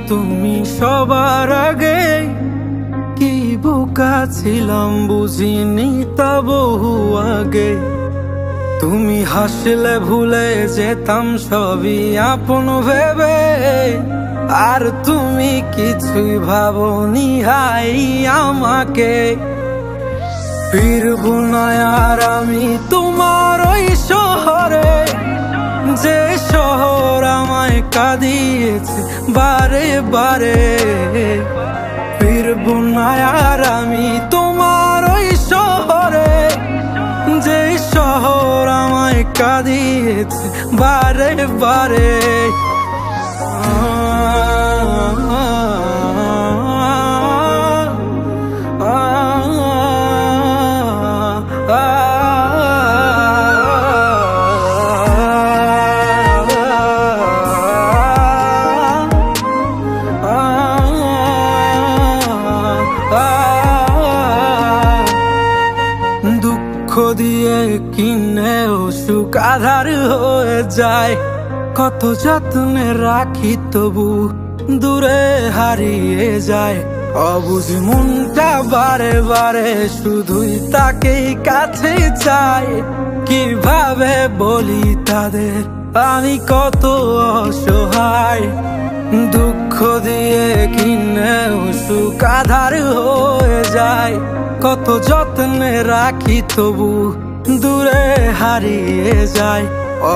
তুমি সবার আগে। কি বোকা ছিলাম বুঝিনি তা বহু আগে। তুমি হাসলে ভুলে যেতাম সবই আপন ভেবে, আর তুমি কিছুই ভাবনি হাই আমাকে। ফিরবো না আর আমি তোমার ওই শহরে, যে শহর আমায় কাঁদিয়েছে বারে বারে। ফিরবো না আর আমি তোমার ওই শহরে, যে শহর আমায় কাঁদিয়েছে বারে বারে। দুঃখ দিয়ে কিনেও সুখ আধার হয়ে যায়। কত যত্নে রাখি তবু দূরে হারিয়ে যায়। অবুঝ মনটা বারে বারে শুধুই তাকেই কাছে চায়। কিভাবে বলি তাদের আমি কত অসহায়। দুঃখ দিয়ে কিনেও সুখ আধার হয়ে যায়। কত যত্নে রাখি তবু দূরে হারিয়ে যায়।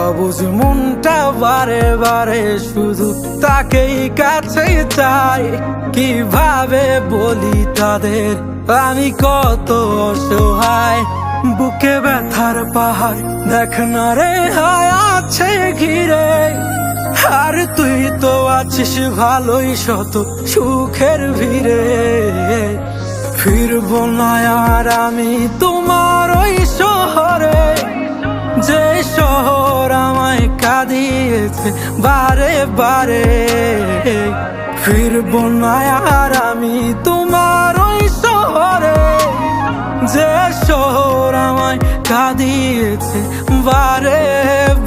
অবুঝ মনটা বারে বারে শুধু তাকেই কাছে চায়। কিভাবে বলি তাদের আমি কত অসহায়। বুকে ব্যথার পাহাড় দেখ না রে হায় আছে ঘিরে, আর তুই তো আছিস ভালোই শত সুখের ভিড়ে। ফিরবো না আর আমি তোমার ওই শহরে, যে শহর আমায় কাঁদিয়েছে বারে বারে। ফিরবো না আর আমি তোমার ওই শহরে, যে শহর আমায় কাঁদিয়েছে বারে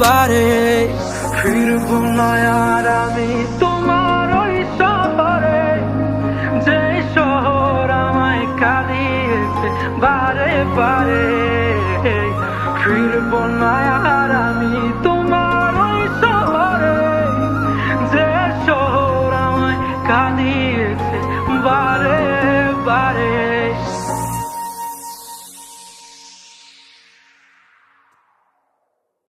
বারে। ফিরবো না আর আমি তোমার ওই শহরে, যে শহর আমায় কাঁদিয়েছে বারে বারে। ফিরবো না আর আমি